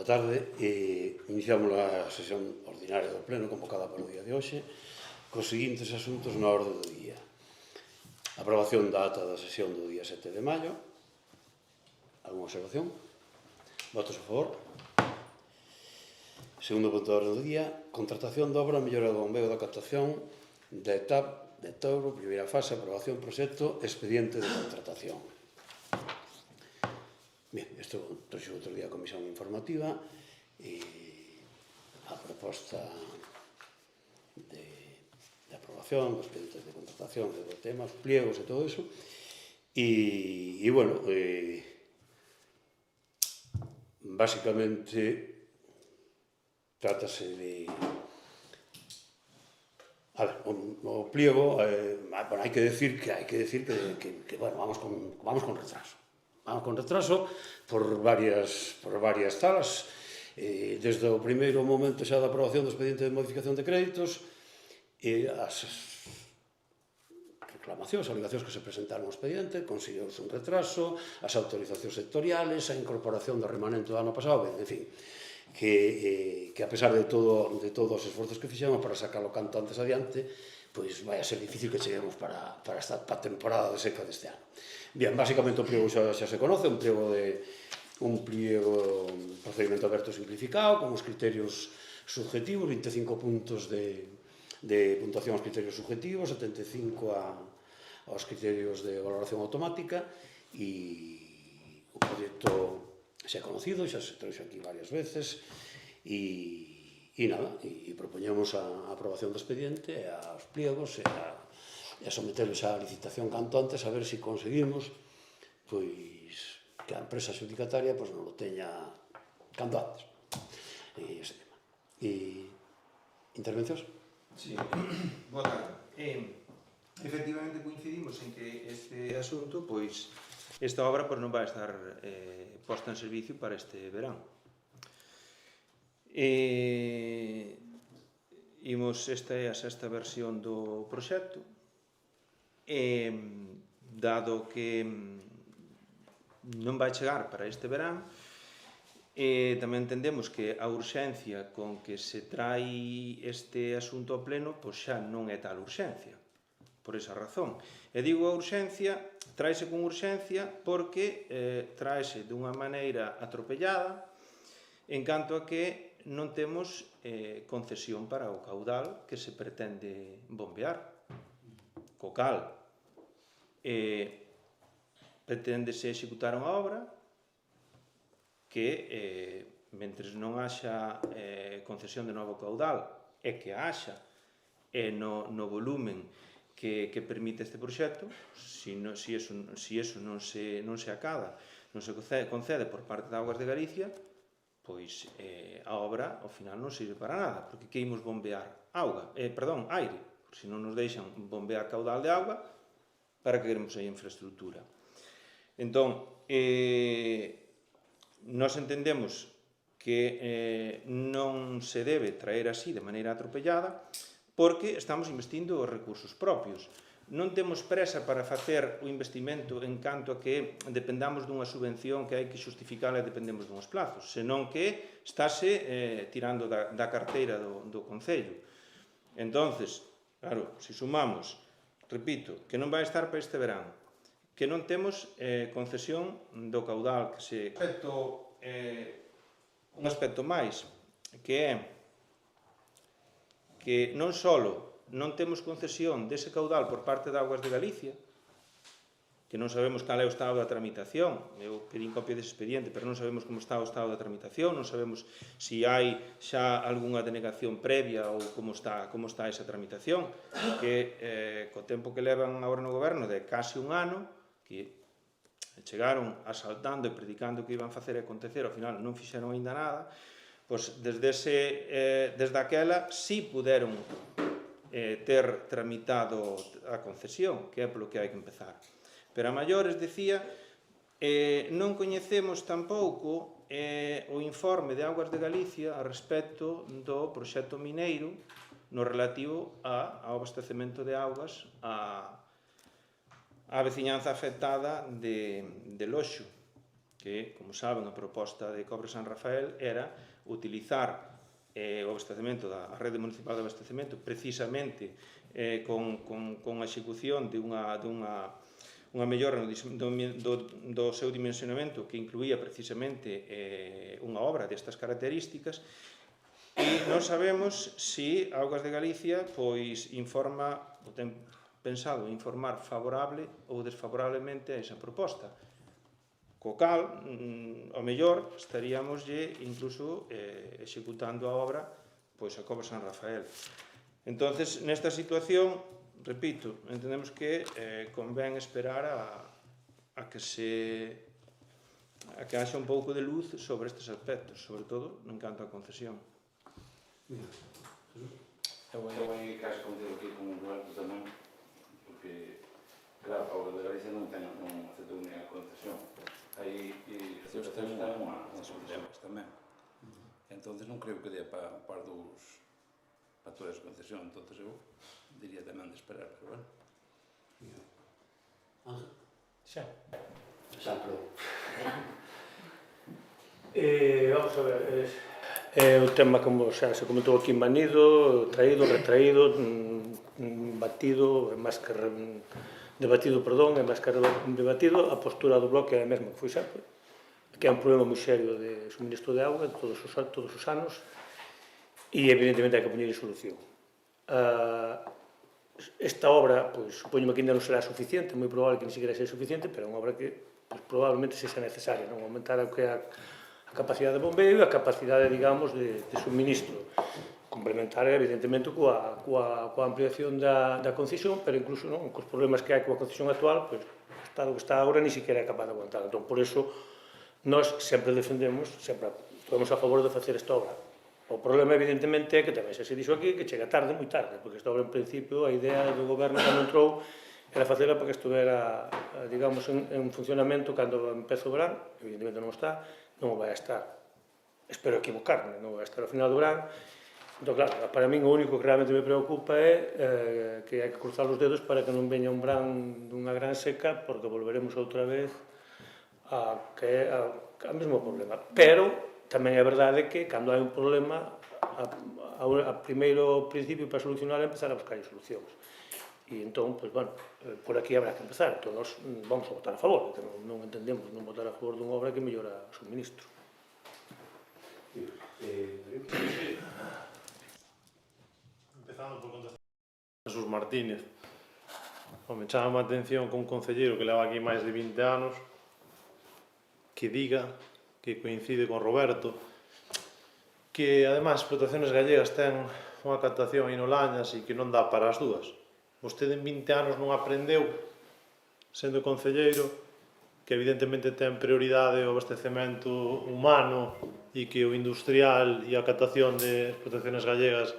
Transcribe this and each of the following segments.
tarde. Iniciamos a sesión ordinaria do Pleno convocada para o día de hoxe cos seguintes asuntos na orde do día. Aprobación da ata da sesión do día 7 de maio. Alguna observación? Votos a favor? Segundo punto da orde do día, contratación de obra mellora do bombeo da captación da ETAP de Touro, primeira fase, aprobación proxecto, expediente de contratación. Bien, isto trouxe outro día a comisión informativa e a proposta de aprobación, os expedientes de contratación, de temas, pliegos e todo eso. E bueno, básicamente trátase de... A ver, o pliego, bueno, hai que decir que bueno, vamos con retraso. Vamos con retraso por varias talas. Desde o primeiro momento xa da aprobación do expediente de modificación de créditos, as reclamacións, alegacións que se presentaron ao expediente, conseguiuse un retraso, as autorizacións sectoriales, a incorporación do remanente do ano pasado, en fin, que a pesar de todos os esforzos que fixemos para sacarlo canto antes adiante, pois vai a ser difícil que cheguemos para a temporada de seca deste ano. Bien, basicamente o pliego xa se conoce, un pliego procedimento aberto simplificado, con os criterios subjetivos, 25 puntos de puntuación aos criterios subjetivos, 75 aos criterios de valoración automática, e o proxecto xa é conocido, xa se trouxe aquí varias veces, e nada, e propoñemos a aprobación do expediente, aos pliegos, e a someterlos á licitación canto antes, a ver se conseguimos pois que a empresa adxudicataria non lo teña canto antes. E ese tema. Intervencións? Sí, boa tarde. Efectivamente coincidimos en que este asunto, pois, esta obra non vai estar posta en servicio para este verán. Esta é a sexta versión do proxecto, dado que non vai chegar para este verán, tamén entendemos que a urxencia con que se trai este asunto ao pleno pois xa non é tal urxencia, por esa razón. E digo a urxencia, traese con urxencia porque traese dunha maneira atropellada en canto a que non temos concesión para o caudal que se pretende bombear. Co cal, preténdese executar unha obra que, mentres non haxa concesión de novo caudal, e que haxa no volumen que permite este proxecto, se iso non se acada, non se concede por parte de Augas de Galicia, pois a obra, ao final, non sirve para nada, porque que imos bombear aire, porque se non nos deixan bombear caudal de auga, para que queremos aí infraestructura. Entón, nós entendemos que non se debe traer así de maneira atropellada porque estamos investindo os recursos propios. Non temos presa para facer o investimento en canto a que dependamos dunha subvención que hai que justificar e dependemos dunhos plazos, senón que estáse tirando da carteira do Concello. Entonces, claro, se sumamos, repito, que non vai estar para este verán, que non temos concesión do caudal, que se... Un aspecto máis, que é que non só non temos concesión dese caudal por parte de Augas de Galicia, que non sabemos cal é o estado da tramitación, eu pedín copia dese expediente, pero non sabemos como está o estado da tramitación, non sabemos se hai xa algunha denegación previa ou como está esa tramitación, que co tempo que levan agora no goberno de case un ano, que chegaron asaltando e predicando que iban facer e acontecer, ao final non fixeron aínda nada, pois desde aquela sí puderon ter tramitado a concesión, que é polo que hai que empezar. Pero a maiores, decía, non coñecemos tampouco o informe de Augas de Galicia a respecto do proxecto mineiro no relativo ao abastecemento de augas á veciñanza afectada de Loxo. que, como saben, a proposta de Cobre San Rafael era utilizar o abastecemento da rede municipal de abastecemento precisamente con a execución de unha mellora do seu dimensionamento que incluía precisamente unha obra destas características, e non sabemos se Augas de Galicia pois informa, ou ten pensado informar favorable ou desfavorablemente a esa proposta. Co cal, ao mellor, estaríamos incluso executando a obra pois a Cobre San Rafael. Entonces, nesta situación, repito, entendemos que convén esperar a que haxa un pouco de luz sobre estes aspectos, sobre todo en canto á concesión. Eu aí case contigo aquí con o Roberto tamén, porque, claro, a Augas de Galicia non aceptou ni a concesión. Aí as situacións están unha solución tamén. Entón, non creo que dé para toda esa concesión, entón eu diría tamén de esperar, pero bueno. Ángel? Xa. Xa, perdón. Vamos a ver, é o tema como xa se comentou aquí, manido, traído, retraído, batido, é máis que debatido, perdón, é máis que debatido, a postura do bloque é a mesma que foi sempre, que é un problema moi serio de suministro de auga todos os anos, e evidentemente hai que poñer solución. Esta obra, pois, supoño que ainda non será suficiente, moi probable que ni siquiera seja suficiente, pero é unha obra que pois, probablemente sexa necesaria, non aumentar o que é a capacidade de bombeo e a capacidade, digamos, de suministro. Complementar, evidentemente, coa ampliación da concesión, pero incluso non, cos problemas que hai coa concesión actual, pois, o estado que está agora ni siquiera é capaz de aguantar. Entón, por iso, nós sempre defendemos, sempre estamos a favor de facer esta obra. O problema, evidentemente, é que tamén xa se dixo aquí, que chega tarde, moi tarde, porque esta obra, en principio, a idea do goberno cando entrou era facela para que estuvera, digamos, en funcionamento cando empeza o verán, evidentemente non está, non vai a estar, espero equivocarme, non vai a estar ao final do verán. Entón, claro, para min o único que realmente me preocupa é que hai que cruzar os dedos para que non veña un verán dunha gran seca, porque volveremos outra vez ao mesmo problema. Pero tamén é verdade que cando hai un problema, a primeiro principio para solucionar é empezar a buscar solucións. E entón, pois, bueno, por aquí habrá que empezar. Entón, nós vamos a votar a favor, que non entendemos non votar a favor dunha obra que mellora o suministro. Empezando por contestar a Jesús Martínez. Me chama a atención que un concelleiro que leva aquí máis de 20 anos que diga que coincide con Roberto que, además, as explotaciones gallegas ten unha captación inolañas e que non dá para as dúas. Vostede en 20 anos non aprendeu, sendo concelleiro, que evidentemente ten prioridade o abastecemento humano e que o industrial e a captación de explotaciones gallegas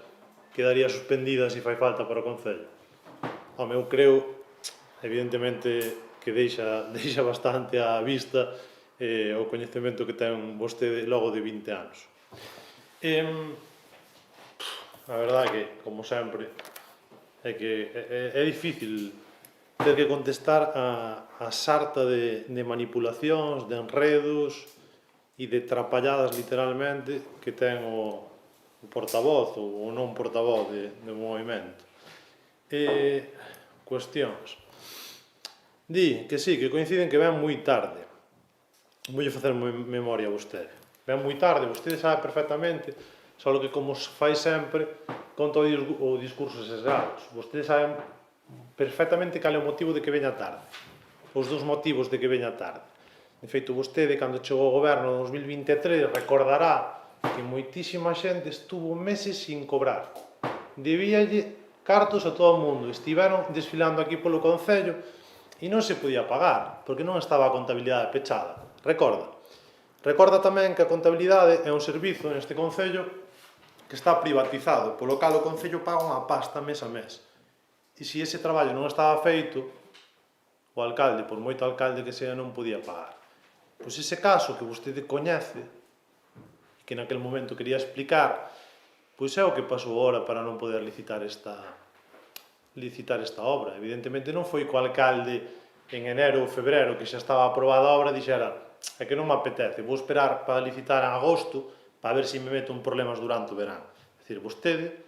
quedaría suspendida se fai falta para o Concello. Home, eu creo, evidentemente, que deixa bastante á vista o coñecemento que ten vostede logo de 20 anos. A verdade que, como sempre, é que é difícil ter que contestar a sarta de manipulacións, de enredos e de trapalladas, literalmente, que ten o portavoz ou non portavoz do movimento. Cuestións. Di que sí, que coinciden que ven moi tarde. Voulle facer memoria a vostede. Ven moi tarde, vostede sabe perfectamente, só que como fai sempre, conta o discurso sesgados. Vostede sabe perfectamente cal é o motivo de que veña tarde. Os dous motivos de que veña tarde. De feito, vostede, cando chegou ao goberno en 2023, recordará que moitísima xente estuvo meses sin cobrar. Debíalle cartos a todo o mundo. Estiveron desfilando aquí polo Concello e non se podía pagar, porque non estaba a contabilidade pechada. Recorda tamén que a contabilidade é un servizo neste Concello que está privatizado, polo cal o Concello paga unha pasta mes a mes. E se ese traballo non estaba feito, o alcalde, por moito alcalde que sea, non podía pagar. Pois ese caso que vostede coñece, que naquele momento quería explicar, pois é o que pasou agora para non poder licitar esta obra. Evidentemente non foi co alcalde en enero ou febrero que xa estaba aprobada a obra, dixera, é que non me apetece, vou esperar para licitar en agosto para ver se me meto en problemas durante o verán. É dicir, vostede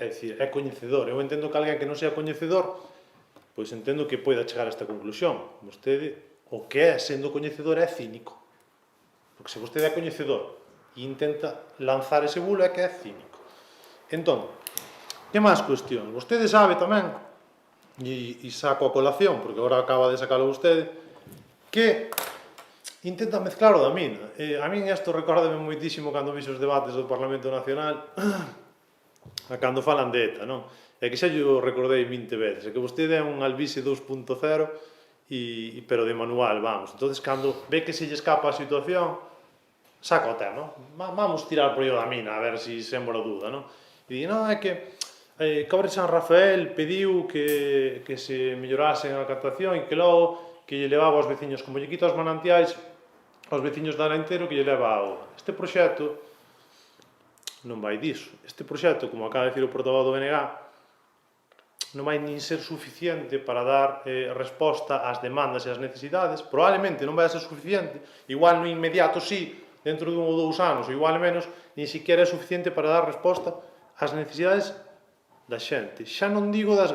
é coñecedor, eu entendo que alguén que non sea coñecedor, pois entendo que poida chegar a esta conclusión. Vostede, o que é sendo coñecedor é cínico, porque se vostede é coñecedor e intenta lanzar ese bulo é que é cínico. Entón, que máis cuestión? Vostede sabe tamén, e saco a colación, porque agora acaba de sacalo vostede, que intenta mezclar o da mina. A min isto recórdame moitísimo cando vixo os debates do Parlamento Nacional a cando falan de ETA, non? É que xa yo recordei 20 veces, é que vostede é un Alvise 2.0 pero de manual, vamos. Entonces, cando ve que se lle escapa a situación, saca o tema, non? Vamos tirar por aí o da mina, a ver se sembra dúda, non? E di, non, é que Cobre San Rafael pediu que se mellorase a captación e que logo que lle levaba aos veciños, como lle quita os manantiais aos veciños da Arenteiro, que lle leva a auga. Este proxecto non vai diso. Este proxecto, como acaba de dicir o portavoz do BNG, non vai nin ser suficiente para dar resposta ás demandas e ás necesidades. Probablemente non vai ser suficiente, igual no inmediato sí, dentro dun ou 2 anos, ou igual menos, nin siquiera é suficiente para dar resposta ás necesidades da xente. Xa non digo das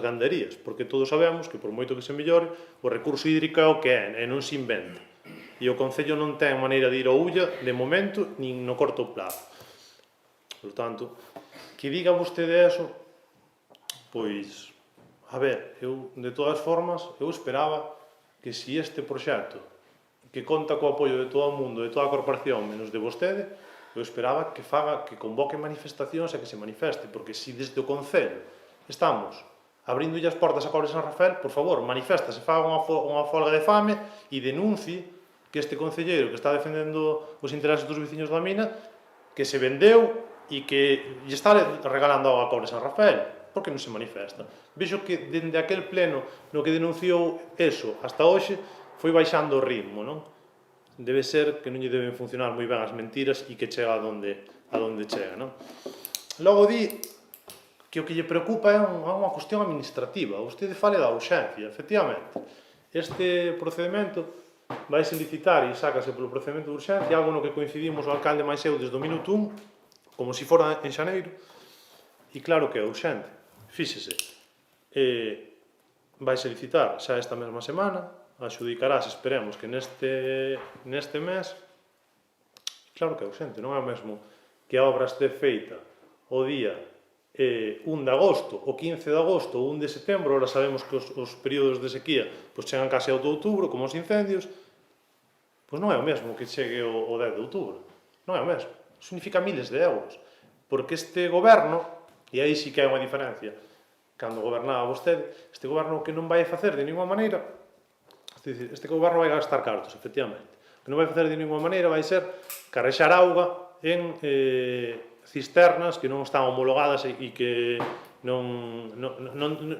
ganderías, porque todos sabemos que por moito que se mellore, o recurso hídrico é o que é, e non se inventa. E o Concello non ten maneira de ir ao Ulla, de momento, nin no corto plazo. Por tanto, que diga vostede eso, pois, a ver, eu, de todas formas, eu esperaba que se este proxecto, que conta co apoio de todo o mundo, de toda a corporación, menos de vostede, eu esperaba que convoque manifestacións e que se manifeste, porque se desde o Concello estamos abrindo as portas a Cobre San Rafael, por favor, manifesta, se faga unha folga de fame e denuncie que este concelleiro que está defendendo os intereses dos veciños da mina, que se vendeu e que lle está regalando a Cobre San Rafael. Por que non se manifesta? Vexo que dende aquel pleno no que denunciou eso hasta hoxe foi baixando o ritmo, non? Debe ser que non lle deben funcionar moi ben as mentiras e que chega a donde chega, non? Logo di que o que lle preocupa é unha cuestión administrativa. Vostede fale da urxencia, efectivamente. Este procedimento vai-se licitar e sácase polo procedimento de urxencia, algo no que coincidimos o alcalde máis eu desde o minuto 1, como se fora en xaneiro, e claro que é urxente. Fíxese, vai-se licitar xa esta mesma semana, adxudicarás, esperemos que neste mes, claro que é urxente, non é o mesmo que a obra este feita o día 1 de agosto, o 15 de agosto ou 1 de setembro, ahora sabemos que os períodos de sequía chegan case ao de outubro, como os incendios, pois non é o mesmo que chegue o 10 de outubro, non é o mesmo, significa miles de euros, porque este goberno, e aí sí que hai unha diferencia, cando gobernaba vostede, este goberno que non vai facer de ninguna maneira, este goberno vai gastar cartos, efectivamente. O que non vai facer de ninguna maneira vai ser carrexar auga en cisternas que non están homologadas e que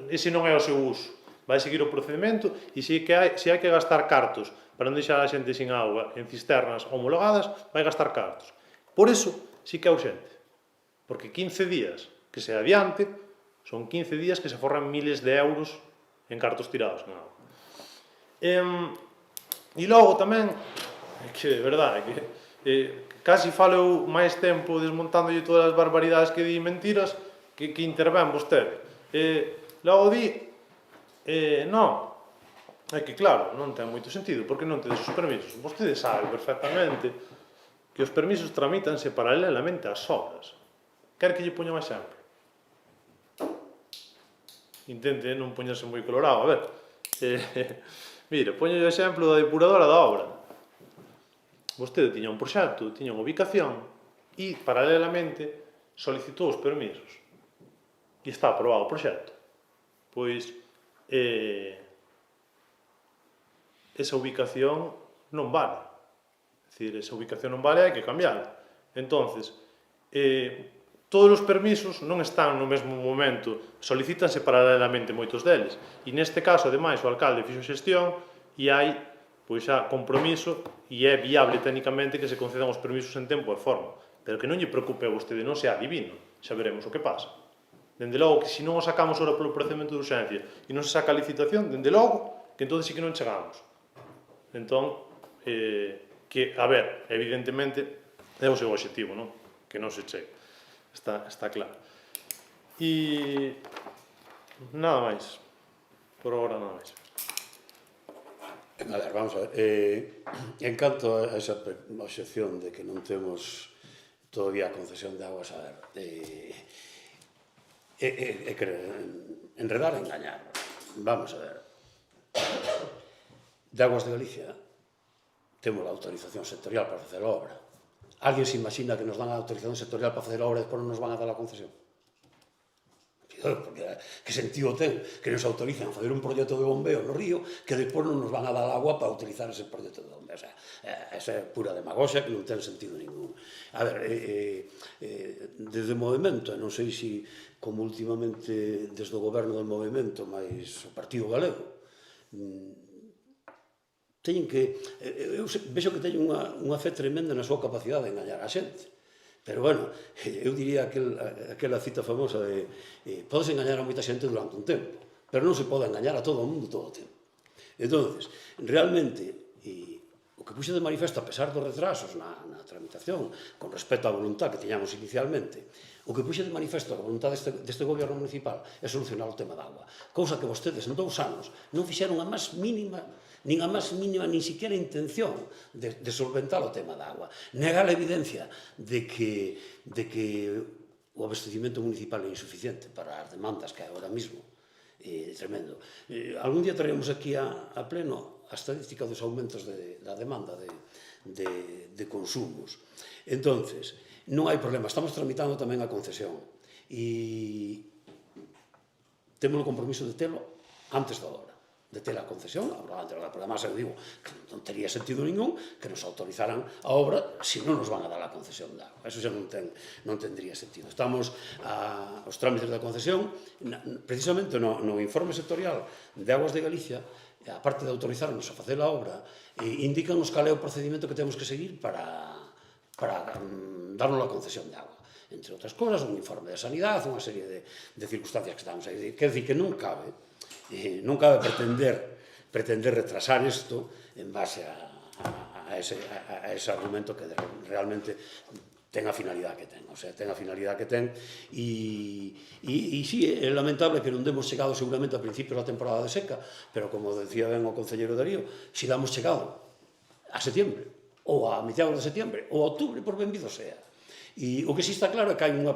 ese non é o seu uso. Vai seguir o procedimento e se hai que gastar cartos para non deixar a xente sin auga en cisternas homologadas, vai gastar cartos. Por iso sí que é urxente. Porque 15 días que se adiante son 15 días que se forran miles de euros en cartos tirados en auga. E logo tamén, que de verdade, que casi falo máis tempo desmontándolle todas as barbaridades que di mentiras que intervén vostede. Logo di, non, é que claro, non ten moito sentido, porque non tedes os permisos. Vostede sabe perfectamente que os permisos tramítanse paralelamente ás obras. Quer que lle poña un exemplo? Intente non poñerse moi colorado, a ver. Mire, poño o exemplo da depuradora da obra. Vostede tiña un proxecto, tiña unha ubicación e, paralelamente, solicitou os permisos. E está aprobado o proxecto. Pois, esa ubicación non vale. É dicir, esa ubicación non vale, hai que cambiarla. Entonces, todos os permisos non están no mesmo momento, solicítanse paralelamente moitos deles. E neste caso, ademais, o alcalde fixo xestión e hai xa compromiso e é viable técnicamente que se concedan os permisos en tempo e forma. Pero que non lle preocupe a vostede, non sea adivino, xa veremos o que pasa. Dende logo que se non o sacamos ora polo procedimento de urxencia e non se saca a licitación, dende logo que entón sí que non chegamos. Entón, que, a ver, evidentemente, é o seu objetivo, non? Que non se chegue. Está claro. E nada máis. Por agora nada máis. A ver, vamos a ver. En canto a esa obxección de que non temos todavía a concesión de aguas, a ver, enredar e engañar. Vamos a ver. De Aguas de Galicia temos a autorización sectorial para facer a obra. Alguén se imagina que nos dan a autorización sectorial para facer a obra e despois non nos van a dar a concesión? Porque que sentido ten que nos autoricen a fazer un proxecto de bombeo no río que despois non nos van a dar agua para utilizar ese proxecto de bombeo? O sea, esa é pura demagoxia que non ten sentido ningún. A ver, desde o movimento, non sei se como últimamente desde o goberno do movimento máis o Partido Galego, teñen que... Eu vexo que teñen unha fe tremenda na súa capacidade de engañar a xente. Pero, bueno, eu diría aquela cita famosa de podes engañar a moita xente durante un tempo, pero non se pode engañar a todo o mundo todo o tempo. Entón, realmente, o que puxe de manifesto, a pesar dos retrasos na tramitación, con respecto á voluntad que tiñamos inicialmente, o que puxe de manifesto a voluntad deste goberno municipal é solucionar o tema da agua, cousa que vostedes en 2 anos non fixeron a máis mínima nin siquiera intención de solventar o tema da agua. Negar a evidencia de que o abastecimento municipal é insuficiente para as demandas que hai agora mismo, tremendo. Algún día traeremos aquí a pleno a estadística dos aumentos da demanda de consumos. Entonces, non hai problema, estamos tramitando tamén a concesión e temos o compromiso de telo antes da hora, de ter a concesión, antes da hora, porque además eu digo que non tería sentido ningún que nos autorizaran a obra se non nos van a dar a concesión de agua. Eso xa non tendría sentido. Estamos aos trámites da concesión, precisamente no informe sectorial de Aguas de Galicia, a parte de autorizarnos a facer a obra, indícanos cal é o procedimento que temos que seguir para darnos a concesión de agua. Entre outras cosas, un informe de sanidade, unha serie de circunstancias que estamos aí. Quer dizer que non cabe pretender retrasar isto en base a ese argumento que realmente ten a finalidade que ten. O sea, ten a finalidade que ten e sí, é lamentable que non demos chegado seguramente a principios da temporada de seca, pero como decía ben o concelleiro Darío, se damos chegado a setembro, ou a mediados de setembro, ou a outubro, por benvido sea. E o que sí está claro é que hai unha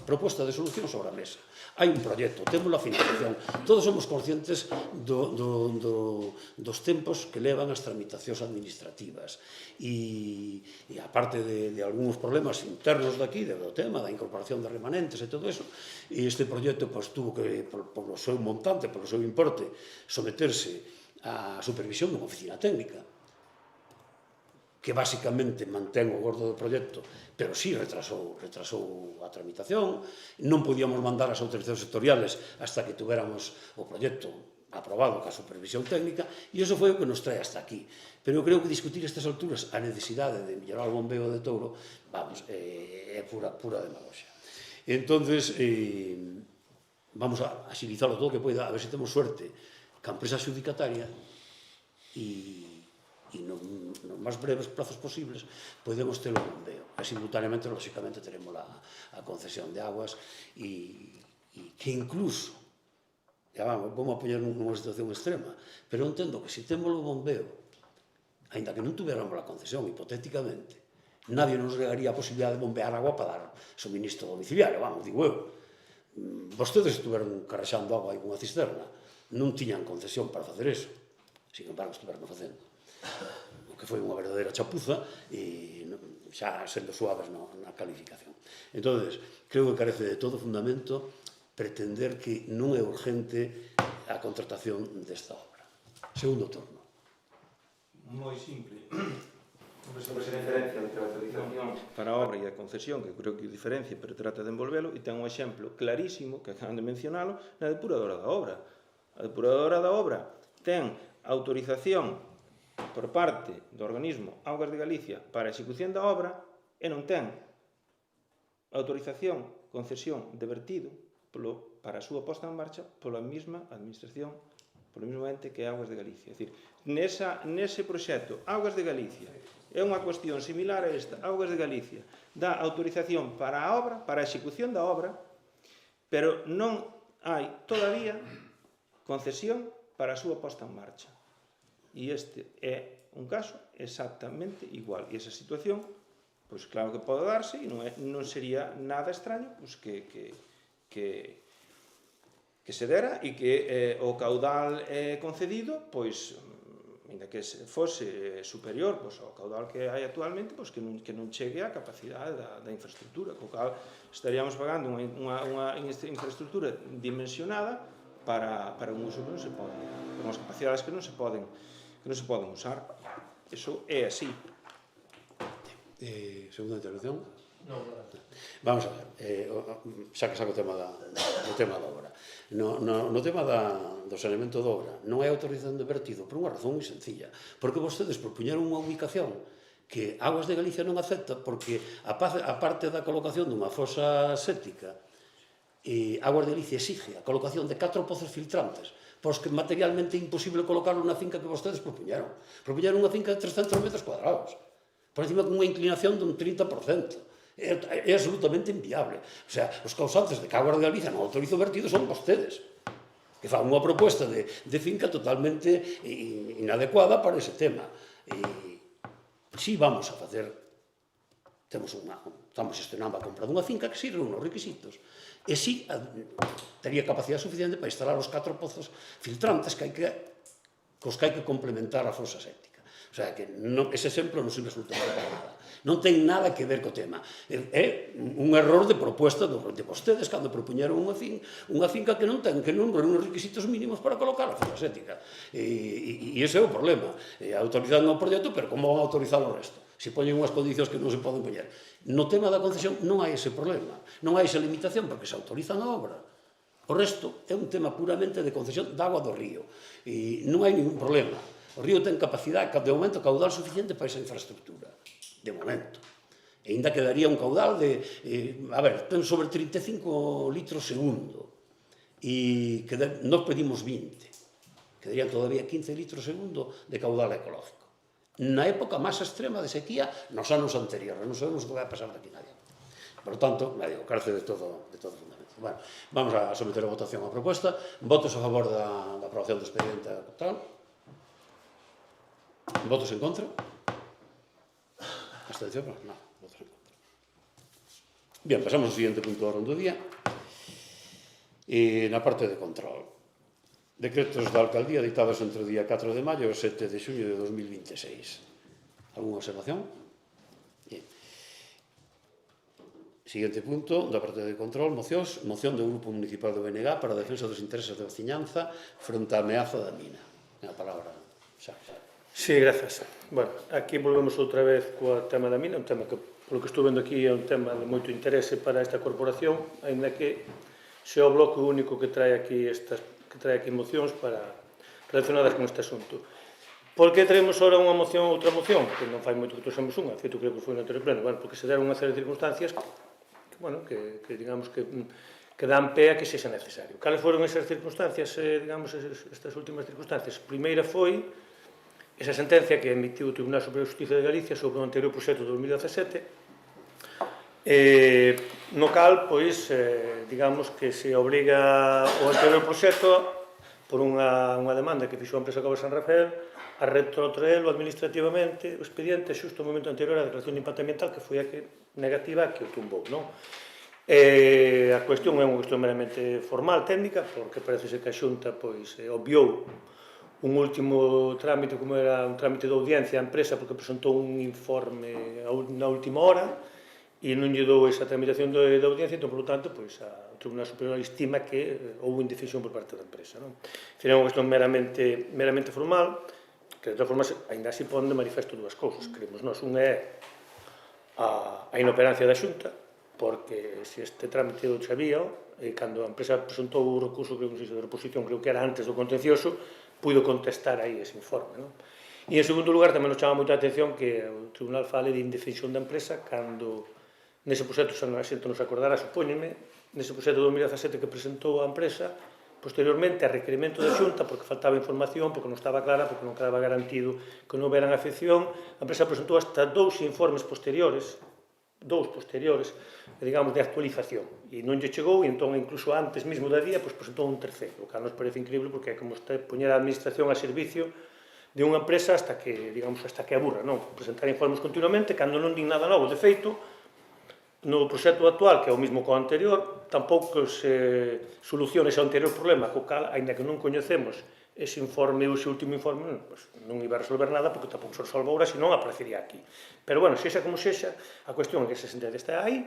proposta de solución sobre a mesa. Hai un proxecto, temos a financiación. Todos somos conscientes dos tempos que levan as tramitacións administrativas. E aparte de algúns problemas internos daqui, do tema da incorporación de remanentes e todo eso, este proxecto tuvo que, polo seu montante, polo seu importe, someterse á supervisión dunha oficina técnica, que basicamente mantén o gordo do proxecto, pero sí retrasou a tramitación. Non podíamos mandar as autorizacións sectoriales hasta que tuéramos o proxecto aprobado ca supervisión técnica, e iso foi o que nos trae hasta aquí. Pero eu creo que discutir a estas alturas a necesidade de mellorar o bombeo de Touro, vamos, é pura demagoxia. Entonces, vamos a agilizarlo todo o que poida, a ver se temos suerte ca empresa xudicataria e nos máis breves plazos posibles podemos ter o bombeo. E simultaneamente, lóxicamente, teremos a concesión de aguas e que incluso, ya vamos a poñer nunha situación extrema, pero entendo que se temos o bombeo, ainda que non tuviéramos a concesión, hipotéticamente, nadie nos negaría a posibilidade de bombear agua para dar suministro domiciliario, vamos, digo eu. Vostedes estuveron carrexando agua aí cunha cisterna, non tiñan concesión para facer eso, sin embargo, estuveron facendo. O que foi unha verdadeira chapuza e xa sendo suaves na calificación. Entón, creo que carece de todo fundamento pretender que non é urgente a contratación desta obra. Segundo turno. Moi simple. Sobre esa diferencia entre a autorización para a obra e a concesión, que creo que o diferencia, pero trata de envolvelo, e ten un exemplo clarísimo, que acaban de mencionalo, na depuradora da obra. A depuradora da obra ten autorización por parte do organismo Augas de Galicia para a execución da obra e non ten autorización, concesión de vertido para a súa posta en marcha pola mesma administración, polo mesmo ente que é Augas de Galicia. É dicir, nese proxecto, Augas de Galicia, é unha cuestión similar a esta, Augas de Galicia dá autorización para a obra, para a execución da obra, pero non hai todavía concesión para a súa posta en marcha. E este é un caso exactamente igual. E esa situación, pois claro que pode darse, e non sería nada extraño pois, que se dera e que o caudal concedido, pois, ainda que fose superior pois, ao caudal que hai actualmente, pois, que non chegue á capacidade da infraestructura, co cal estaríamos pagando unha infraestructura dimensionada para un uso que non se pode, para unhas capacidades que non se poden usar. Eso é así. Segunda intervención? Non, Vamos a ver, xa que saco o tema da obra. No tema do saneamento da obra non hai autorización de vertido por unha razón moi sencilla, porque vostedes propoñeron unha ubicación que Augas de Galicia non acepta porque a parte da colocación dunha fosa séptica Augas de Galicia exige a colocación de 4 pozos filtrantes pois que materialmente é imposible colocarlo na finca que vostedes propoñeron. Propoñeron unha finca de 300 metros cuadrados por encima con unha inclinación dun 30%. É absolutamente inviable. O sea, os causantes de que Augas de Galicia non autorizo vertido son vostedes, que fan unha proposta de finca totalmente inadecuada para ese tema. Si vamos a facer, estamos gestionando a compra dunha finca que si reúne os requisitos, e si tería capacidade suficiente para instalar os 4 pozos filtrantes cos que hai que complementar a fosa séptica. O sea, que ese exemplo non sirve absolutamente para nada. Non ten nada que ver co tema. É un error de proposta de vostedes cando propoñeron unha finca que non reúne os requisitos mínimos para colocar a fosa séptica. E ese é o problema. Autorizan o proxecto, pero como van a autorizar o resto? Se poñen unhas condicións que non se poden poñer. No tema da concesión non hai ese problema. Non hai esa limitación porque se autorizan a obra. O resto é un tema puramente de concesión de agua do río. E non hai ningún problema. O río ten capacidade, de momento, caudal suficiente para esa infraestructura. De momento. E ainda quedaría un caudal de... ten sobre 35 litros segundo. E nós pedimos 20. Quedarían todavía 15 litros segundo de caudal ecológico. Na época máis extrema de sequía, nos anos anteriores. Non sabemos o que vai pasar daqui nadie. Por tanto, carece de todo fundamento. Bueno, vamos a someter a votación a proposta. Votos a favor da aprobación do expediente tal. Votos en contra? Abstención? No, votos en contra. Bien, pasamos ao seguinte punto do orden do día. E na parte de control. Decretos da alcaldía ditados entre o día 4 de maio e o 7 de xuño de 2026. Alguna observación? Bien. Seguinte punto, da parte de control, mocións. Moción do Grupo Municipal do BNG para a defensa dos intereses da veciñanza fronte á ameaza da mina. A palabra, xa. Sí, grazas. Bueno, aquí volvemos outra vez coa tema da mina, un tema que, polo que estou vendo aquí, é un tema de moito interese para esta corporación, ainda que xe o bloque único que trae aquí mocións relacionadas con este asunto. Por que traemos ahora unha moción ou outra moción? Que non fai moito que trouxemos unha, feito creo que foi no anterior pleno, bueno, porque se deron unha serie de circunstancias que digamos que dan pé a que sexa necesario. Cales foron esas circunstancias, digamos, estas últimas circunstancias? A primeira foi esa sentencia que emitiu o Tribunal Superior de Justicia de Galicia sobre o anterior proxecto de 2017, no cal, pois, digamos que se obriga o anterior proxecto por unha demanda que fixo a empresa Cobra San Rafael a retrotraelo administrativamente o expediente xusto no momento anterior á declaración de impacto ambiental, que foi a negativa que o tumbou, non? A cuestión é unha cuestión meramente formal, técnica, porque parece ser que a Xunta obviou un último trámite, como era un trámite de audiencia á empresa, porque presentou un informe na última hora e non lle dou esa tramitación de audiencia, entón, por lo tanto, o Tribunal Superior estima que houve indecisión por parte da empresa. É unha cuestión meramente formal, que de todas formas ainda así pon de manifesto dúas cousas, creemos nós. Unha é a inoperancia da Xunta, porque se este trámite o sabía, cando a empresa presentou o recurso, creo que non sei se de reposición, creo que era antes do contencioso, puido contestar aí ese informe. E en segundo lugar, tamén nos chama moita atención que o Tribunal fale de indefensión da empresa cando nese proxecto, se non a xente nos acordará, supóñeme, nese proxecto de 2017 que presentou a empresa, posteriormente a requerimento da Xunta, porque faltaba información, porque non estaba clara, porque non quedaba garantido que non houberan afección, a empresa presentou hasta 2 informes posteriores, digamos, de actualización, e non lle chegou, e entón, incluso antes mesmo da día, presentou un terceiro, o que nos parece increíble, porque é como poñer a administración a servicio de unha empresa hasta que, digamos, hasta que aburra, non? Presentar informes continuamente, cando non din nada novo. De feito, no proxecto actual, que é o mesmo co anterior, tampouco se soluciona ese anterior problema, co cal, aínda que non coñecemos ese informe ou ese último informe, pues, non iba a resolver nada, porque tampouco se resolve agora, senón aparecería aquí. Pero, bueno, sexa como sexa, a cuestión é que esa sentencia está aí,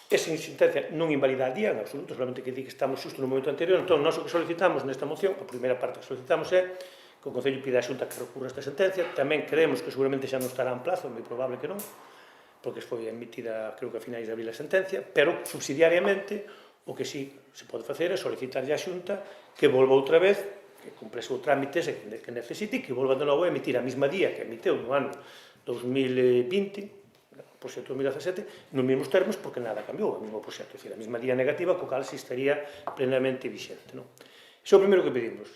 esa sentencia non invalida al día, en absoluto, solamente que di que estamos xusto no momento anterior. Entón, nós o que solicitamos nesta moción, a primeira parte que solicitamos é que o Concello pida a Xunta que recurra esta sentencia. Tamén creemos que seguramente xa non estará en plazo, é moi probable que non, porque foi emitida, creo que a finais de abril a sentencia, pero subsidiariamente o que sí se pode facer é solicitar a Xunta que volva outra vez, que comprese o trámite que necesite, que volva de novo a emitir a mesma día que emiteu no ano 2020, o proxecto 2017, nos mesmos termos, porque nada cambiou, o mesmo proxecto, é dicir, a mesma día negativa, co cal se estaría plenamente vixente. Iso é o primeiro que pedimos.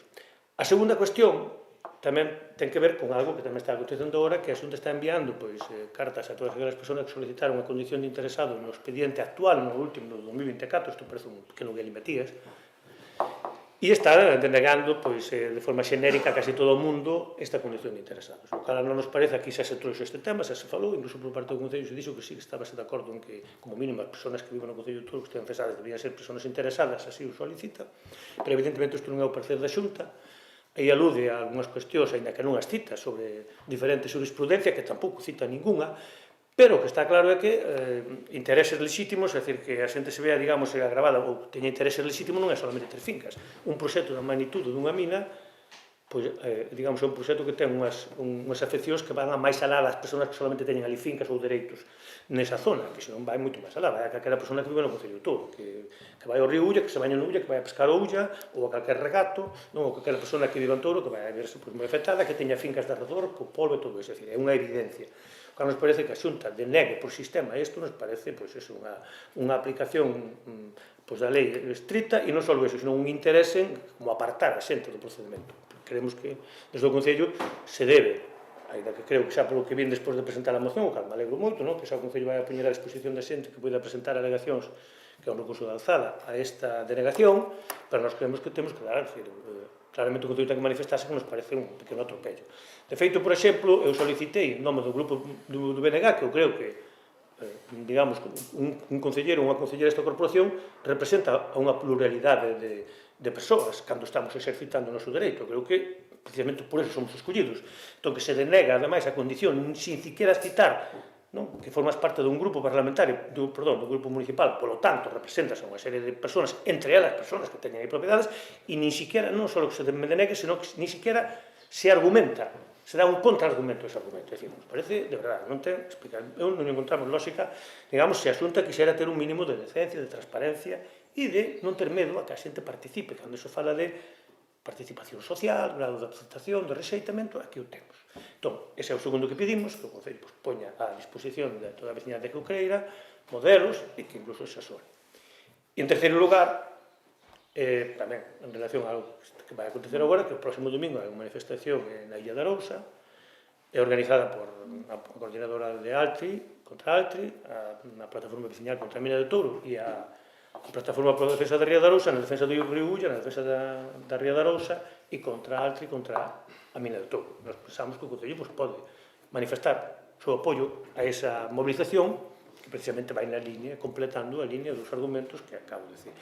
A segunda cuestión tamén ten que ver con algo que tamén está acontecendo agora, que a Xunta está enviando cartas a todas aquelas persoas que solicitaron a condición de interesado no expediente actual, no último, no 2024, isto parece un pequeno galimatías, e está denegando de forma xenérica a casi todo o mundo esta condición de interesados. O cal non nos parece, aquí xa se trouxe este tema, xa se falou, incluso por parte do Concello se dixo que sí que estaba de acordo en que, como mínimo, as persoas que viven no Concello de Toro que estén cesadas deberían ser persoas interesadas, así o solicita, pero evidentemente isto non é o parecer da Xunta. Aí alude a algunhas cuestións, ainda que non as cita, sobre diferentes jurisprudencia, que tampouco cita ninguna, pero o que está claro é que intereses legítimos, é dicir, que a xente se vea, digamos, agravada ou teña intereses legítimos, non é solamente ter fincas. Un proxecto da magnitude dunha mina, digamos, é un proxecto que ten unhas afeccións que van a máis alá das persoas que solamente teñen ali fincas ou dereitos nesa zona, que senón vai moito máis alá, vai a calquera persona que vive no Concello de Toro, que vai ao río Ulla, que se baña no Ulla, que vai a pescar o Ulla, ou a calquer regato, ou a calquera persona que vive en Touro, que vai a verse moi afectada, que teña fincas de arredor, co polvo e todo iso, é unha evidencia. O que nos parece que a Xunta denegue por sistema isto, nos parece unha aplicación da lei estricta, e non só iso, senón un interese en como apartar a xente do procedimento. Creemos que desde o Concello se debe, ainda que creo que xa polo que vin despois de presentar a moción, o cal me alegro moito, que xa o Concello vai a poñer a disposición da xente que poida presentar alegacións, que é un recurso de alzada, a esta denegación, pero nós creemos que temos que dar, claramente o Concello ten que manifestarse, que nos parece un pequeno atropello. De feito, por exemplo, eu solicitei en nome do grupo do BNG, que eu creo que, digamos, un concelleiro ou unha concelleira desta corporación representa a unha pluralidade de persoas cando estamos exercitando o noso dereito. Creo que, precisamente por eso somos escollidos. Entón, que se denega, ademais, a condición, sin siquiera citar que formas parte dun grupo parlamentario, dun grupo municipal, polo tanto, representas a unha serie de persoas, entre elas persoas que teñen aí propiedades, e nin siquiera, non só que se denegue, senón que nin siquiera se argumenta, se dá un contraargumento a ese argumento. É dicir, nos parece, de verdade, non ten explicación, non encontramos lógica, digamos, se a Xunta quixera ter un mínimo de decencia, de transparencia, e de non ter medo a que a xente participe. Cando iso fala de participación social, grado de aceptación, de rexeitamento, aquí o temos. Entón, ese é o segundo que pedimos, que o Concello poña a disposición de toda a veciñanza que o creira, modelos, e que incluso se asore. E en terceiro lugar, tamén en relación a algo que vai acontecer agora, que o próximo domingo hai unha manifestación na Illa de Arousa, é organizada por a coordinadora de Altri, contra Altri, a plataforma veciñal contra a mina de Touro, e a plataforma por a defensa da Ría de Arousa, na defensa do río Ulla, na defensa da Ría de Arousa, e contra Altri, contra a mina de Touro. Nós pensamos que o Concello pode manifestar o seu apoio a esa movilización, que precisamente vai na línea, completando a línea dos argumentos que acabo de decir.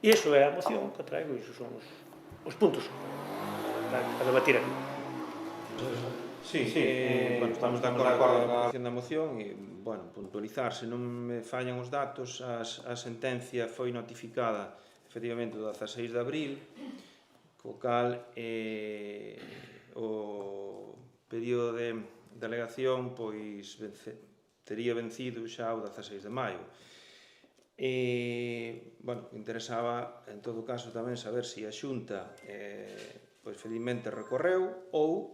E iso é a moción que traigo, e iso son os puntos a debatir aquí. Sí, estamos de acordo con a aprobación da moción e, puntualizar, se non me fallan os datos, a sentencia foi notificada efectivamente o 16 de abril, co cal o período de alegación tería vencido xa o 16 de maio. Interesaba, en todo caso, tamén saber se a Xunta felizmente recorreu ou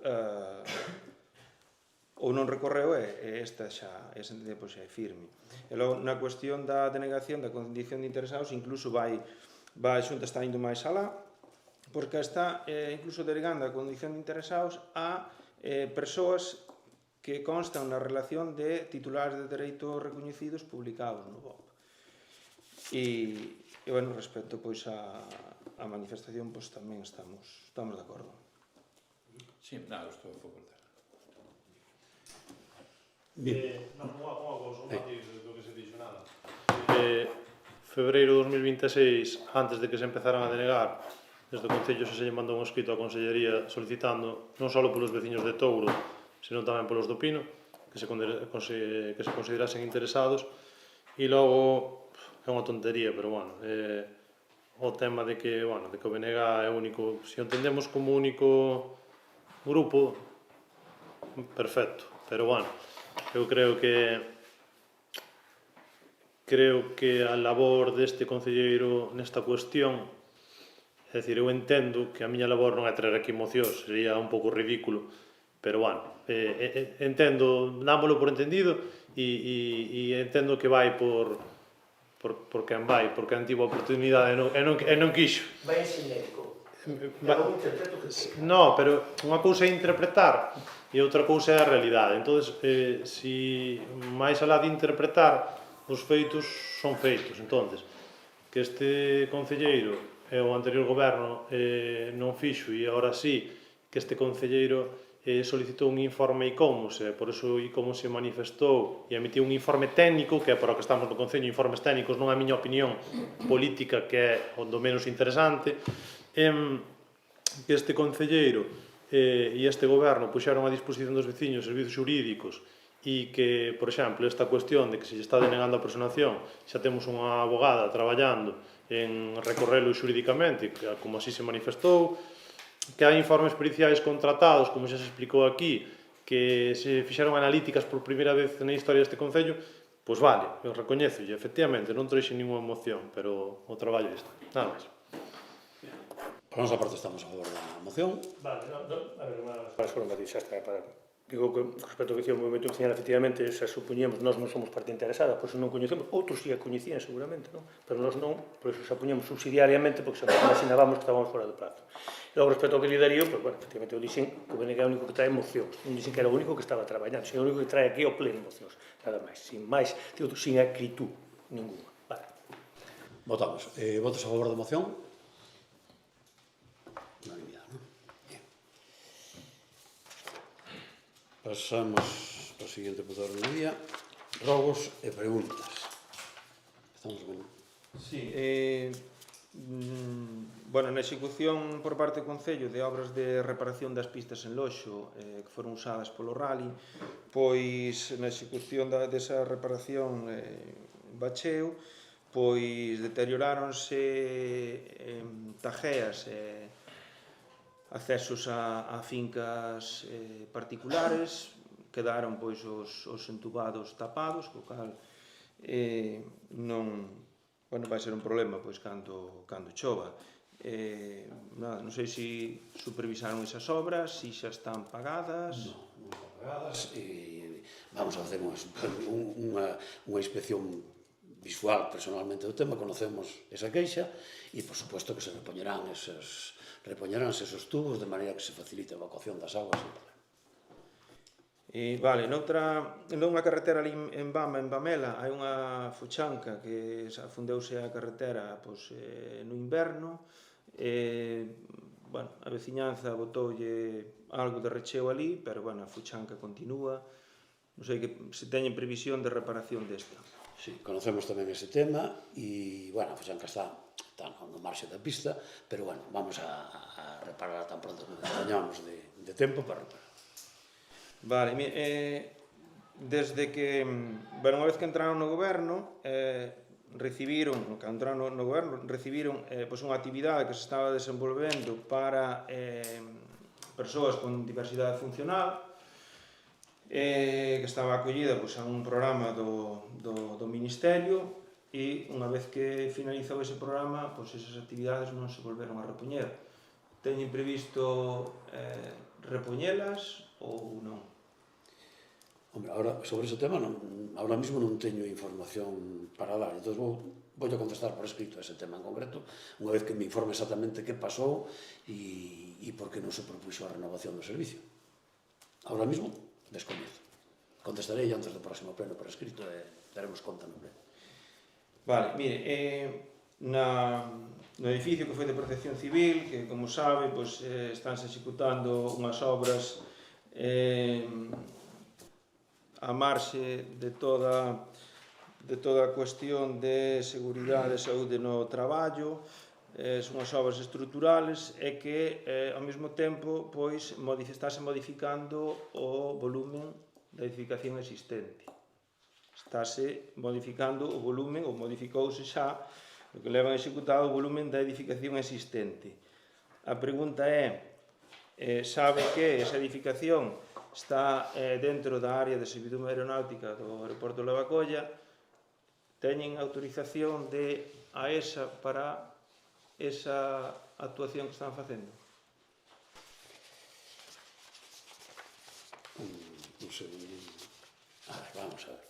non recorreu, e esta xa a sentencia xa é firme. E logo, na cuestión da denegación da condición de interesados, incluso vai a Xunta está indo máis alá, porque está incluso delegando a condición de interesados a persoas que constan na relación de titulares de dereitos recoñecidos publicados no BOP. E bueno, respecto pois a manifestación, pois tamén estamos de acordo. Sí, nada, estou a favor dela. Non, unha cousa, un matiz do que se dixo, nada. Febreiro de 2026, antes de que se empezaran a denegar, desde o Concello se lle mandou un escrito á Consellería solicitando non só polos veciños de Touro, senón tamén polos do Pino, que se considerasen interesados, e logo é unha tontería, pero bueno, o tema de que o BNG é único, se o entendemos como único grupo, perfecto, pero bueno, eu creo que a labor deste concelleiro nesta cuestión, é dicir, eu entendo que a miña labor non é traer aquí mocións, sería un pouco ridículo, pero bueno, entendo, dámolo por entendido e entendo que vai por quen vai, porque non tivo a oportunidade e non quixo. Vai en xenérico. Eu interpreto que sí. No, pero unha cousa é interpretar e outra cousa é a realidade. Entón, si máis alá de interpretar, os feitos son feitos. Entón, que este concelleiro e o anterior goberno non fixo, e agora sí que este concelleiro solicitou un informe ICOMOS, e por iso ICOMOS se manifestou e emitiu un informe técnico, que é para o que estamos no Concello, informes técnicos, non a miña opinión política, que é o do menos interesante, que este concelleiro e este goberno puxeron a disposición dos veciños servizos xurídicos, e que, por exemplo, esta cuestión de que se lle está denegando a personación, xa temos unha abogada traballando en recorrelo xurídicamente, como así se manifestou, que hai informes periciais contratados, como xa se explicou aquí, que se fixeron analíticas por primeira vez na historia deste Concello, pois vale, eu recoñezo, e efectivamente non trouxe ninguna emoción, pero o traballo está, nada máis. Por nosa parte estamos a favor da moción. Vale, a ver, para só un matiz, xa está, digo que respecto ao que dicía o movimento vecinal, efectivamente, xa supoñemos, nós non somos parte interesada, por iso non coñecemos, outros si a coñecían seguramente, non? Pero nós non, por iso xa poñemos subsidiariamente, porque xa nos imaginábamos que estábamos fora do prazo. E logo, respecto ao que lidarío, pues, bueno, efectivamente, eu dixen que o BNG é o único que trae mocións, non dixen que era o único que estaba traballando, sino o único que trae aquí ao pleno mocións, nada máis, digo, sin acritud ninguna. Vale. Votamos. Votos a favor da moción? Unanimidade, non? Bien. Pasamos ao seguinte punto do día. Rogos e preguntas. Estamos ben. Sí, bueno, na execución por parte do Concello de obras de reparación das pistas en Loxo que foron usadas polo Rally, pois na execución desa reparación bacheo, pois deterioráronse tajeas e accesos a fincas particulares, quedaron pois os entubados tapados, co cal non vai ser un problema pois cando chova. Non sei se supervisaron esas obras, se xa están pagadas. Non están pagadas e vamos a facer unha inspección visual personalmente do tema, conocemos esa queixa e por suposto que se repoñeránse esos tubos de maneira que se facilite a evacuación das aguas sin problema. Vale, nunha carretera ali en Bama, en Bamela, hai unha fuchanca que afundeuse a carretera no inverno. A veciñanza botoulle algo de recheo ali, pero a fuchanca continúa. Non sei se teñen previsión de reparación desta. Sí, conocemos tamén ese tema e, a fuchanca está no marxe da pista, pero, vamos a reparar tan pronto como teñamos de tempo para reparar. Vale, desde que, unha vez que entraron no goberno, recibiron unha actividade que se estaba desenvolvendo para persoas con diversidade funcional, que estaba acollida a un programa do Ministerio, e unha vez que finalizou ese programa, esas actividades non se volveron a repoñer. Teñen previsto repoñelas ou non? Hombre, ahora, sobre ese tema, ahora mismo non teño información para dar, entón vou a contestar por escrito ese tema en concreto, unha vez que me informe exactamente que pasou e por que non se propuxo a renovación do servicio. Ahora mismo, descoñezo. Contestarei antes do próximo pleno por escrito e daremos conta no pleno. Vale, mire, no edificio que foi de Protección Civil, que, como sabe, pois, estánse executando unhas obras a marxe de toda a cuestión de seguridade e saúde no traballo, son as obras estruturales e que, ao mesmo tempo, pois, estáse modificando o volumen da edificación existente. Estáse modificando o volumen, ou modificouse xa, o que levan executado o volumen da edificación existente. A pregunta é, sabe que esa edificación está dentro da área de servidume aeronáutica do aeroporto de Lavacolla, teñen autorización de AESA para esa actuación que están facendo? Un segundinho. Vamos a ver.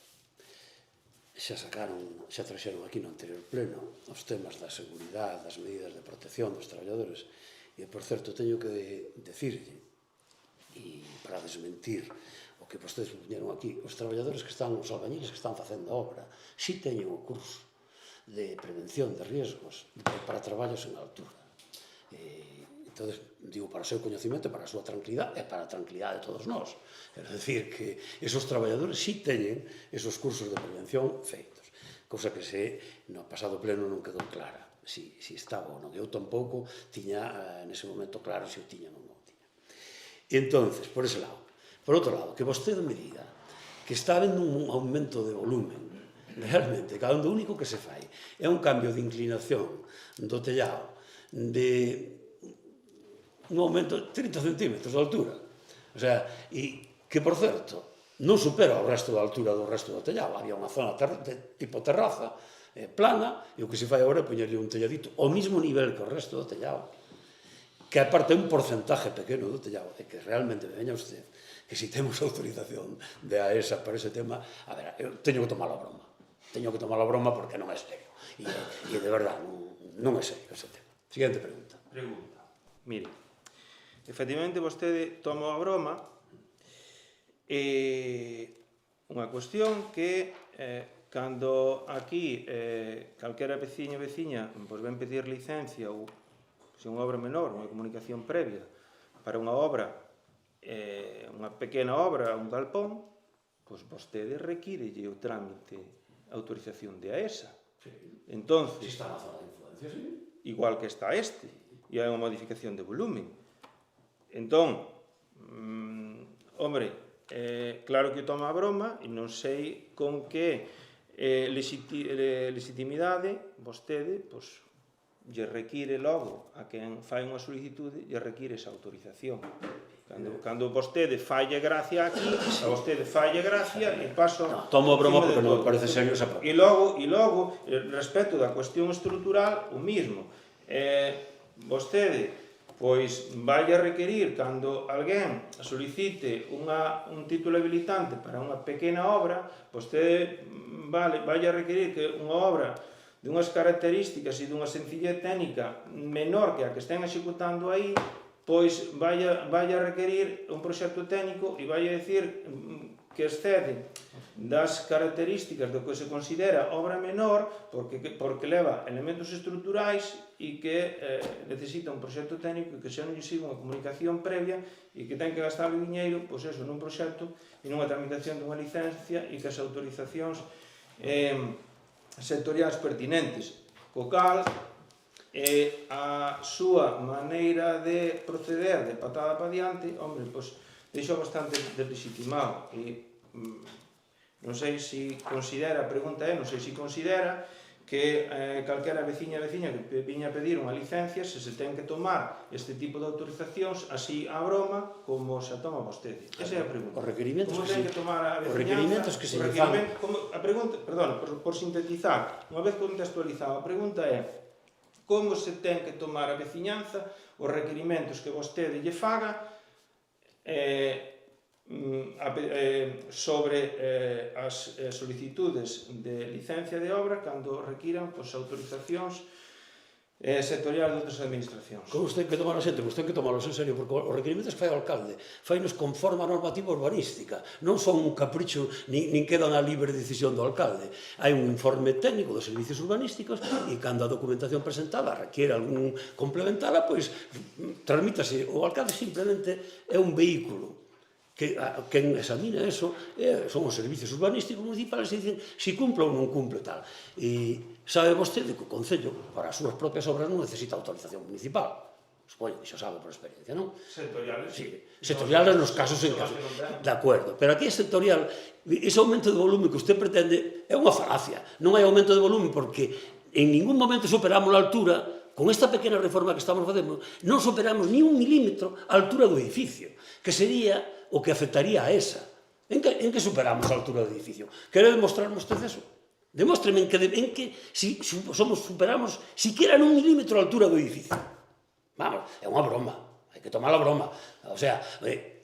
Xa traxeron aquí no anterior pleno os temas da seguridade, das medidas de protección dos traballadores, e, por certo, teño que decirlle, e para desmentir o que vostedes puñeron aquí, os traballadores que están, os albañiles que están facendo a obra, si teñen o curso de prevención de riesgos para traballos en altura. Entón, digo, para o seu coñecimento, para a súa tranquilidade e para a tranquilidade de todos nós. É dicir, que esos traballadores si teñen esos cursos de prevención feitos, cousa que no pasado pleno non quedou clara, si estaba ou non. Eu tampouco tiña nese momento claro se o tiña ou non o tiña. E entonces, por ese lado. Por outro lado, que vostede me diga que está habendo un aumento de volumen, realmente, cando o único que se fai é un cambio de inclinación do tellado de un aumento de 30 centímetros de altura. O sea, e que, por certo, non supera o resto da altura do resto do tellado. Había unha zona tipo terraza, plana, e o que se fai agora é poñerlle un telladito ao mesmo nivel que o resto do tellado, que aparte é un porcentaje pequeno do tellado, e que realmente me veña usted que si temos autorización de AESA para ese tema, a ver, eu teño que tomar a broma. Teño que tomar a broma porque non é serio. E de verdad, non é serio ese tema. Siguiente pregunta. Mire, efectivamente vostede toma a broma unha cuestión que cando aquí calquera veciño ou veciña ven pedir licencia ou se unha obra menor, unha comunicación previa para unha obra, unha pequena obra, un galpón, pois vostede requírelle o trámite autorización de AESA. Entonces, está na zona de influencia, sí. Igual que está este, e hai unha modificación de volumen. Entón, hombre, claro que toma a broma e non sei con que legitimidade vostede lle require logo a quen fai unha solicitude lle require esa autorización. Cando vostede falle gracia aquí, a vostede falle gracia e paso... Tomo a broma porque non me parece serio esa broma. E logo, respecto da cuestión estrutural, o mismo. Vostede pois vai a requerir, cando alguén solicite un título habilitante para unha pequena obra, vostede vai a requerir que unha obra de unhas características e dunha sencillez técnica menor que a que estén executando aí, pois vai a requerir un proxecto técnico e vai a decir que excede das características do que se considera obra menor porque leva elementos estruturais e que necesita un proxecto técnico que xa non lle siga unha comunicación previa e que ten que gastar o diñeiro nun proxecto e nunha tramitación dunha licencia e que as autorizacións sectoriais pertinentes, co cal a súa maneira de proceder de patada para diante, hombre, pois deixo bastante deslegitimado e non sei se considera, a pregunta é, non sei se considera que calquera veciña que viña a pedir unha licencia se ten que tomar este tipo de autorizacións así a broma como se a toma vostede. Esa é a pregunta. Os requerimentos como ten que tomar a veciñanza, que se lle fan... A pregunta, perdón, por sintetizar, unha vez contextualizado, a pregunta é como se ten que tomar a veciñanza os requerimentos que vostede lle faga sobre as solicitudes de licencia de obra cando requiran autorizacións sectorial de outras administracións. Como usted que tomar a xente, usted que tomarlos en serio, porque os requerimentos que fai o alcalde fainos conforme a normativa urbanística, non son un capricho, nin quedan a libre decisión do alcalde. Hai un informe técnico dos servicios urbanísticos e cando a documentación presentada requiere algún complementala, pois transmítase. O alcalde simplemente é un vehículo que quen examina eso son os servicios urbanísticos municipales e dicen se cumple ou non cumple tal. E sabe vostede que o Concello para as súas propias obras non necesita autorización municipal. Supoño que xa sabe por experiencia, non? Sectoriales, sí. Sectoriales nos casos en caso. De acordo. Pero aquí é sectorial, ese aumento de volumen que usted pretende é unha falacia. Non hai aumento de volumen porque en ningún momento superamos a altura, con esta pequena reforma que estamos facendo, non superamos ni un milímetro a altura do edificio, que sería o que afectaría a esa. En que superamos a altura do edificio? Quere demostrarme usted eso? Demóstreme en que superamos siquiera nun milímetro a altura do edificio. Vamos, é unha broma, hai que tomar a broma. O sea,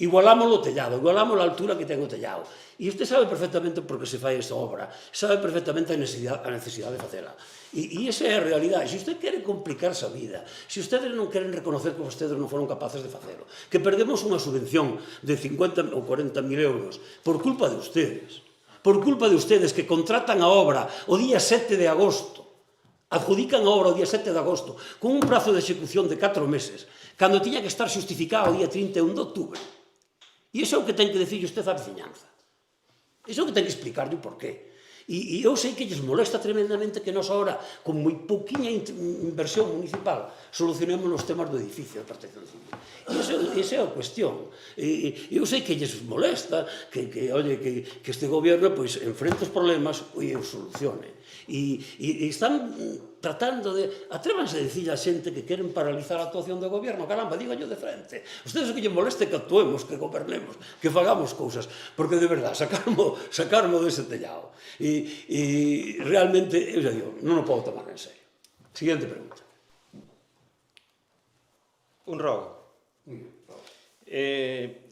igualamos o tellado, igualamos a altura que ten o tellado. E usted sabe perfectamente por que se fai esta obra, sabe perfectamente a necesidade de facela. E esa é a realidade. Se usted quere complicarse a vida, se ustedes non queren reconocer que vostedes non foron capaces de facelo, que perdemos unha subvención de 50 ou 40.000 euros por culpa de ustedes, que contratan a obra o día 7 de agosto, adjudican a obra o día 7 de agosto, con un prazo de execución de 4 meses, cando tiña que estar xustificado o día 31 de outubro. E iso é o que ten que decir usted á veciñanza. Iso é o que ten que explicarlle o porqué. E eu sei que lles molesta tremendamente que nos ahora, con moi pouquiña inversión municipal, solucionemos os temas do edificio de protección civil. E esa é a cuestión. Eu sei que lles molesta que este gobierno enfrente os problemas e os solucione. E están tratando de... Atrévanse a dicir a xente que queren paralizar a actuación do gobierno. Caramba, díganlo de frente. Ustedes o que lle moleste que actuemos, que gobernemos, que fagamos cousas. Porque, de verdad, sacarmo dese tellado. E realmente, eu xa digo, non o podo tomar en serio. Siguiente pregunta. Un rogo.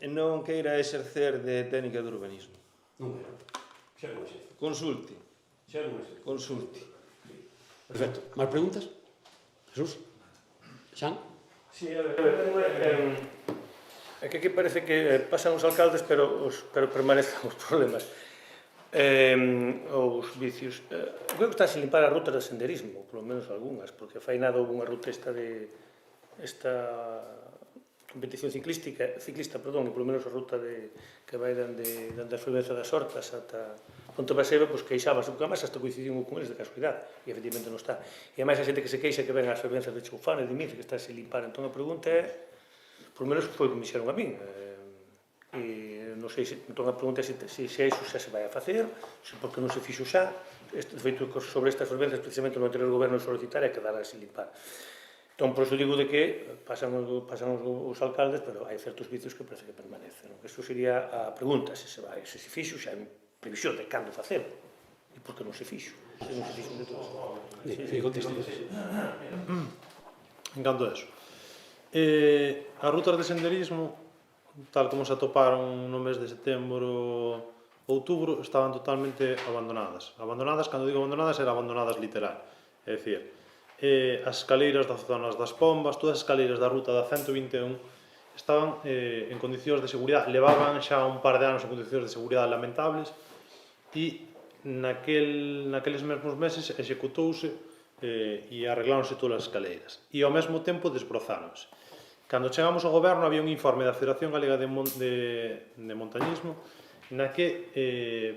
Non queira exercer de técnica de urbanismo. Non quero. Xa non exerce. Consulte. Xa non exerce. Consulte. Perfecto. Máis preguntas? Jesús? Xan? Sí, a ver, é que aquí parece que pasan os alcaldes, pero permanecen os problemas. Os vicios. Creo que están sin limpar as rutas de senderismo, polo menos algunhas, porque fai nada houve unha ruta esta competición ciclista, e polo menos a ruta que vai dende a Fervenza das Hortas ata Ponte Baseba, pois queixábase, porque además hasta coincidimos con eles de casualidade, e efectivamente non está. E ademais a xente que se queixa que ven as fervenzas de Choufán e de Mince, que está sin limpar. Entón a pregunta é, por menos foi o que me dixeron a min, e non sei, entón a pregunta é se iso xa se vai a facer, porque non se fixo xa. De feito, sobre estas fervenzas, precisamente no anterior goberno solicitar é quedar sin limpar. Entón, por iso digo de que pasan os alcaldes, pero hai certos vicios que parece que permanecen. Isto sería a pregunta, se se fixo, xa hai previsión de cando facelo, e por que non se fixo. Se non se fixo de todo. Sí, contesta. En canto a eso. As rutas de senderismo, tal como se atoparon no mes de setembro, outubro, estaban totalmente abandonadas. Abandonadas, cando digo abandonadas, era abandonadas literal. É dicir, as escaleiras das zonas das Pombas, todas as escaleiras da ruta da 121 estaban en condicións de seguridade, levaban xa un par de anos en condicións de seguridade lamentables e naqueles mesmos meses executouse e arregláronse todas as escaleiras e ao mesmo tempo desbrozáronse. Cando chegamos ao goberno había un informe da Federación Galega de Montañismo na que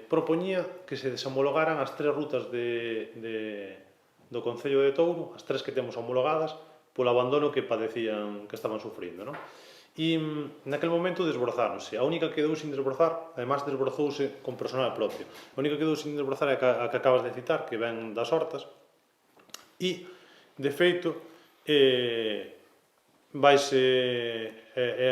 propoñía que se deshomologaran as 3 rutas do Concello de Touro, as 3 que temos homologadas, polo abandono que padecían, que estaban sufrindo, non? E naquele momento desbrozáronse. A única que quedou sin desbrozar, además desbrozouse con personal propio. A única que quedou sin desbrozar é a que acabas de citar, que ven das Hortas. E, de feito, é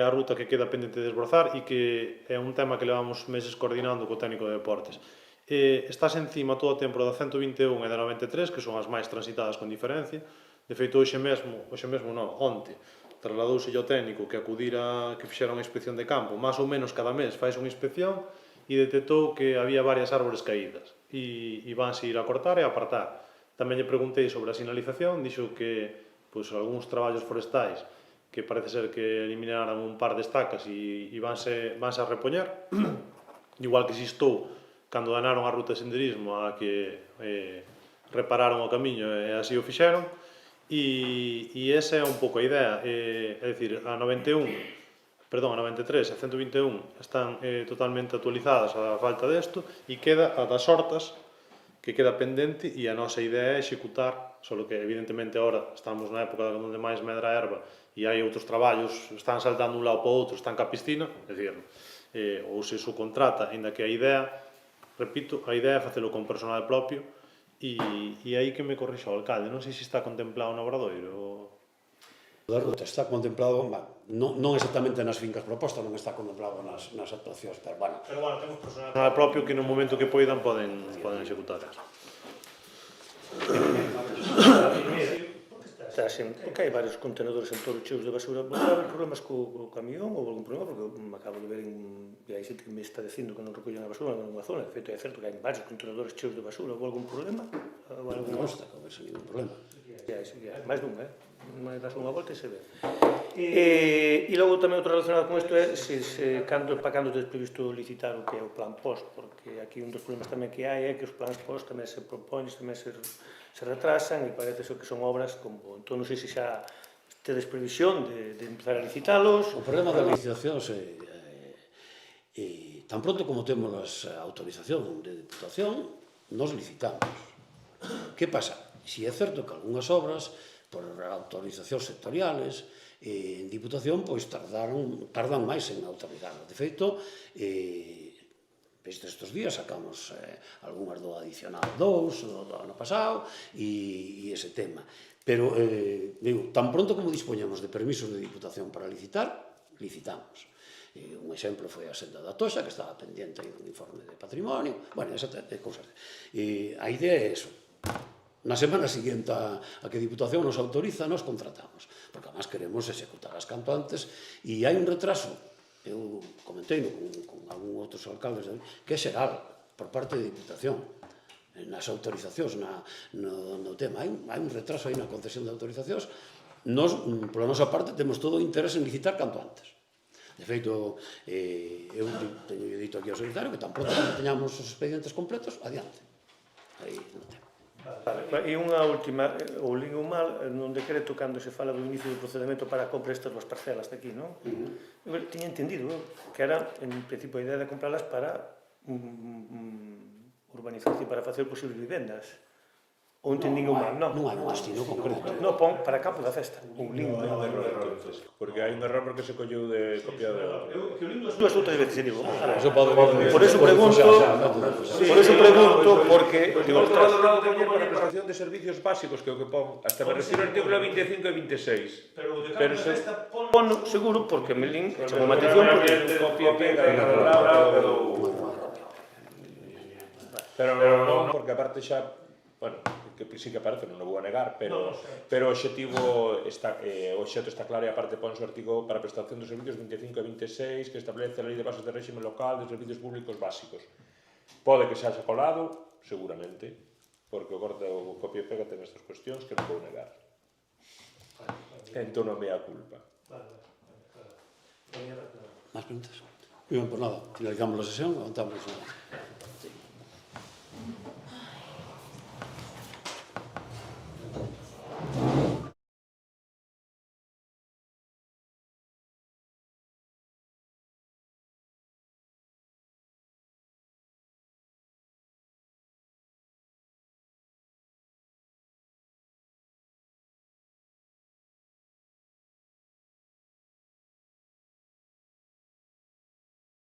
a ruta que queda pendente de desbrozar e que é un tema que levamos meses coordinando co técnico de deportes. Estás encima todo o tempo da 121 e da 93, que son as máis transitadas con diferencia. De feito, hoxe mesmo non, onte, trasladouse ao técnico que acudira, que fixera unha inspección de campo, máis ou menos cada mes faz unha inspección e detectou que había varias árbores caídas e vanse ir a cortar e a apartar. Tamén lle preguntei sobre a sinalización, dixo que pois, algúns traballos forestais que parece ser que eliminaran un par de estacas e vanse a repoñer, igual que existou cando danaron a ruta de senderismo a que repararon o camiño e así o fixeron, e esa é un pouco a idea, é dicir, a 93 e a 121 están totalmente actualizadas a falta desto e queda a das hortas que queda pendente e a nosa idea é executar, só que evidentemente agora estamos na época onde máis medra a erva e hai outros traballos, están saltando un lado para o outro, están ca piscina, é dicir, ou se subcontrata, ainda que a idea, repito, a idea é facelo con personal propio e aí que me corrixo o alcalde, non sei se está contemplado no Obradoiro. Da ruta está contemplado, non exactamente nas fincas propostas, non está contemplado nas actuacións, pero bueno. Pero bueno, temos personal propio que no momento que poidan poden executar. Porque hai varios contenedores en Toro cheos de basura. Vai haber problemas co camión ou algún problema? Porque me acabo de ver que hai xente que me está dicindo que non recollen a basura en unha zona. De feito, é certo que hai varios contenedores cheos de basura. Ou algún problema? Non consta que houvese ningún problema. Máis dun, máis das unha volta e se ve. E logo tamén outro relacionado con isto é para cando tes previsto licitar o que é o plan post, porque aquí un dos problemas tamén que hai é que os plans post tamén se proponen, tamén se retrasan e parece que son obras como... Entón, non sei se xa tedes previsión de empezar a licitalos. O problema das licitacións é tan pronto como temos as autorización de Diputación, nos licitamos. Que pasa? Si é certo que algunhas obras, por autorizacións sectoriales, en Diputación, pois tardan máis en autorizarlas. De feito, estes días sacamos algunhas do adicional 2 do ano pasado e ese tema. Pero, digo, tan pronto como dispoñemos de permisos de Diputación para licitar, licitamos. Un exemplo foi a senda da Toxa, que estaba pendiente dun informe de patrimonio. Bueno, esa cousas. A idea é eso. Na semana seguinte a que a Diputación nos autoriza, nos contratamos. Porque, además, queremos executarlas canto antes e hai un retraso. Eu comentei con algún outros alcaldes que é xeral por parte da Diputación nas autorizacións no tema, hai un retraso aí na concesión de autorizacións. Nos, pola nosa parte, temos todo o interés en licitar canto antes. De feito, eu teño dito aquí ao secretario que tan pronto como teñamos os expedientes completos, adiante. Aí non tema. E unha última, o lío mal, non decreto cando se fala do inicio do procedimento para a compra estas 2 parcelas de aquí, non? Eu tiña entendido que era, en principio, a idea de comprarlas para urbanización, para facer posibles vivendas. Ou entendín o mal, non? Non hai un destino concreto. Non, pon para Campo da Festa, un lindo. Porque hai un error porque se colleu de copiado de outro. Dúas outras veces, digo. Por eso pregunto, porque... Digo, ostras, para a prestación de servicios básicos, que é o que pon, hasta me refiro ao artículo 25 e 26. Pero de Campo da Festa pon seguro, porque me lin, chamou a atención, porque... Copia e pega, pero non, porque aparte xa, bueno, que sí que aparece, non o vou a negar, pero o obxectivo está, o obxecto está claro e aparte pon o artigo para a prestación dos servicios 25 e 26 que establece a Lei de Bases de Réxime Local de Servicios Públicos Básicos. Pode que se haxa colado, seguramente, porque o corte o copia e pega ten estas cuestións que non vou negar. Entón non me a culpa. Más preguntas? Bien, pues nada, finalizamos la sesión, levantamos.